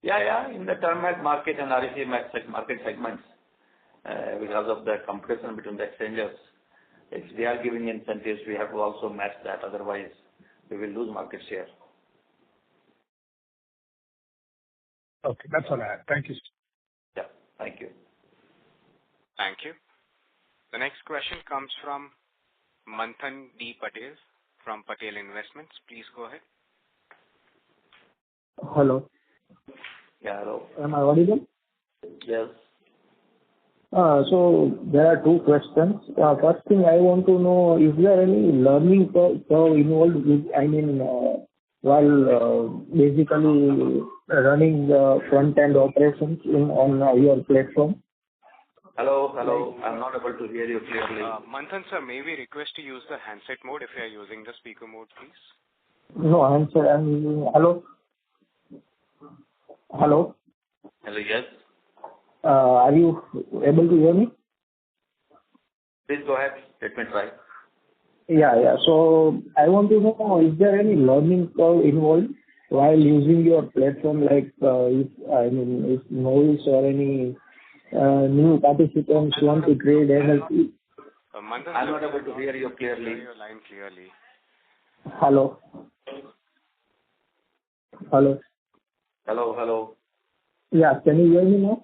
Yeah. In the term market and REC market segments, because of the competition between the exchanges, if they are giving incentives, we have to also match that. Otherwise, we will lose market share. Okay, that's all I have. Thank you. Yeah, thank you. Thank you. The next question comes from Manthan D. Patel from Patel Investments. Please go ahead. Hello. Yeah, hello. Am I audible? Yes. So there are two questions. First thing I want to know, is there any learning curve involved with, while basically running the front-end operations on your platform? Hello. I'm not able to hear you clearly. Manthan sir, may we request to use the handset mode if you are using the speaker mode, please? No, I'm hello. Hello. Hello, yes. Are you able to hear me? Please go ahead. Let me try. Yeah. So I want to know, is there any learning curve involved while using your platform, like if novice or any new participants want to trade energy? Manthan, I'm not able to hear you clearly. Hear your line clearly. Hello. Yeah, can you hear me now?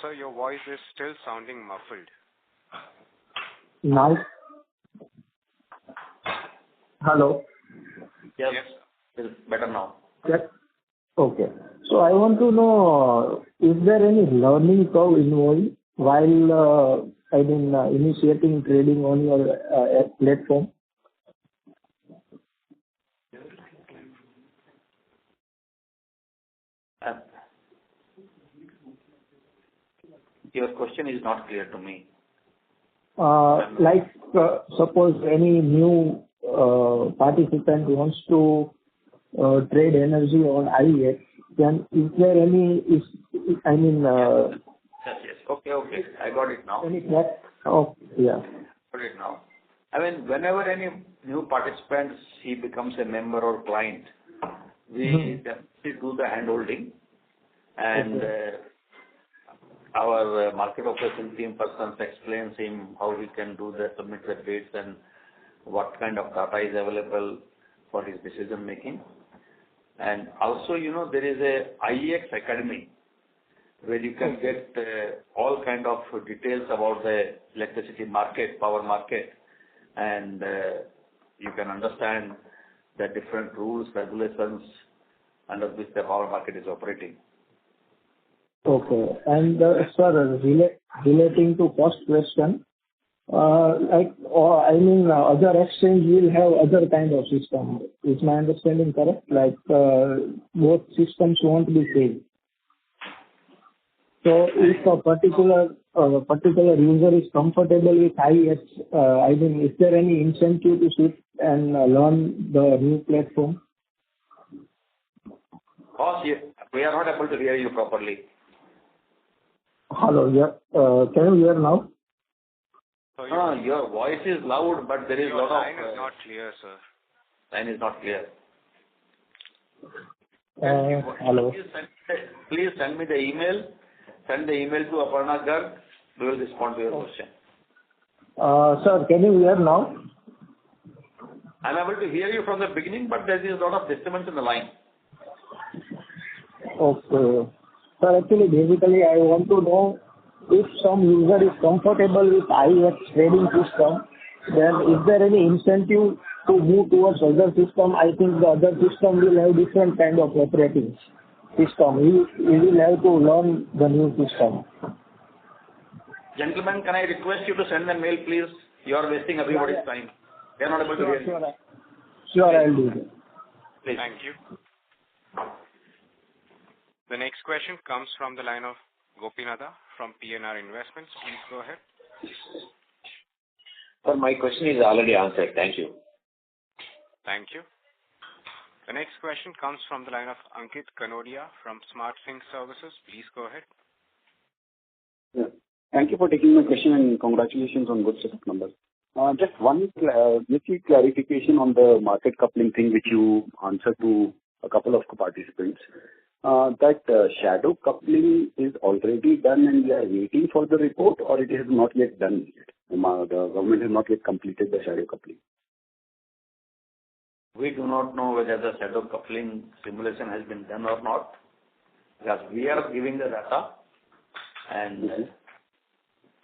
Sir, your voice is still sounding muffled. Now? Hello. Yes. It's better now. Yes. Okay. So I want to know, is there any learning curve involved while initiating trading on your platform? Your question is not clear to me. Suppose any new participant wants to trade energy on IEX, then is there any, Yes. Okay. I got it now. Yeah. Got it now. Whenever any new participant, he becomes a member or client, we definitely do the handholding, and our market operation team person explains him how he can do the submit the bids and what kind of data is available for his decision making. And also, there is a IEX Academy where you can get all kind of details about the electricity market, power market, and you can understand the different rules, regulations under which the power market is operating. Okay. And sir, relating to first question, other exchange will have other kind of system. Is my understanding correct? Like both systems won't be same. So if a particular user is comfortable with IEX, is there any incentive to switch and learn the new platform? Boss, we are not able to hear you properly. Hello, yeah. Can you hear now? Your voice is loud, but there is a lot of... Your line is not clear, sir. Line is not clear. Hello. Please send me the email. Send the email to Aparna Garg. We will respond to your question. Sir, can you hear now? I'm able to hear you from the beginning, but there is a lot of disturbance in the line. Okay. Sir, actually, basically, I want to know if some user is comfortable with IEX trading system, then is there any incentive to move towards other system? I think the other system will have different kind of operating system. We will have to learn the new system. Gentlemen, can I request you to send a mail, please? You are wasting everybody's time. They are not able to hear you. Sure, I'll do that. Please. Thank you. The next question comes from the line of Gopinatha from PNR Investments. Please go ahead. Sir, my question is already answered. Thank you. Thank you. The next question comes from the line of Ankit Kanodia from SmartSync Services. Please go ahead. Yeah. Thank you for taking my question and congratulations on good set of numbers. Just one little clarification on the market coupling thing which you answered to a couple of participants. That shadow coupling is already done and we are waiting for the report, or it is not yet done yet? The government has not yet completed the shadow coupling. We do not know whether the shadow coupling simulation has been done or not, because we are giving the data and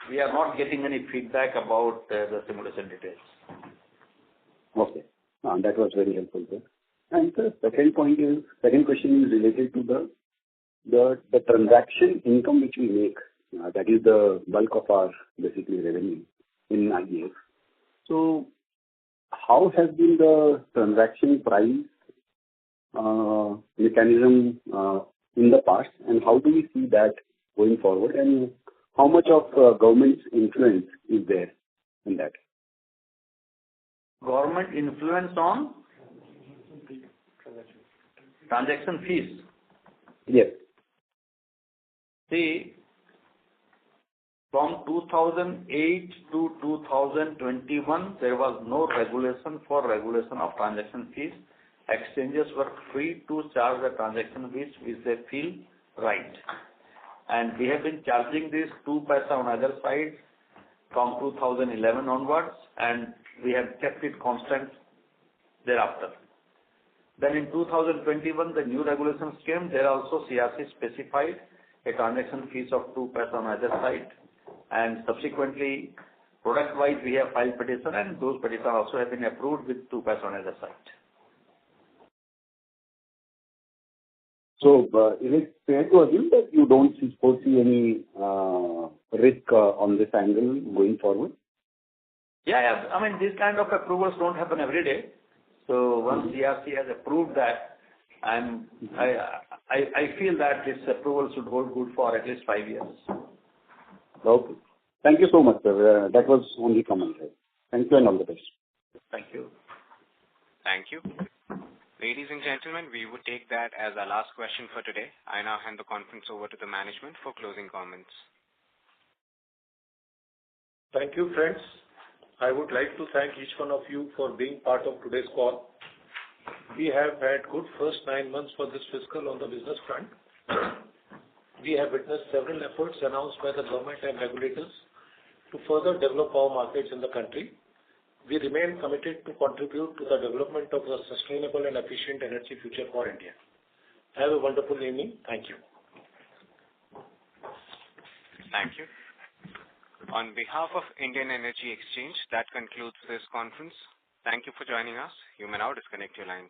we are not getting any feedback about the simulation details. Okay. That was very helpful, sir. And the second question is related to the transaction income which we make. That is the bulk of our basically revenue in IEX. So how has been the transaction price mechanism in the past, and how do we see that going forward, and how much of government's influence is there in that? Government influence on transaction fees? Yes. See, from 2008 to 2021, there was no regulation of transaction fees. Exchanges were free to charge the transaction fees which they feel right. And we have been charging this 2 paisa on either side from 2011 onwards, and we have kept it constant thereafter. Then in 2021, the new regulations came. There also CRC specified a transaction fees of 2 paisa on either side. And subsequently, product-wise, we have filed petition, and those petitions also have been approved with 2 paisa on either side. So, is it fair to assume that you don't foresee any risk on this angle going forward? Yeah. I mean, these kind of approvals don't happen every day. So once CRC has approved that, I feel that this approval should hold good for at least 5 years. Okay. Thank you so much, sir. That was only comment. Thank you and all the best. Thank you. Thank you. Ladies and gentlemen, we would take that as our last question for today. I now hand the conference over to the management for closing comments. Thank you, friends. I would like to thank each one of you for being part of today's call. We have had good first 9 months for this fiscal on the business front. We have witnessed several efforts announced by the government and regulators to further develop our markets in the country. We remain committed to contribute to the development of a sustainable and efficient energy future for India. Have a wonderful evening. Thank you. Thank you. On behalf of Indian Energy Exchange, that concludes this conference. Thank you for joining us. You may now disconnect your line.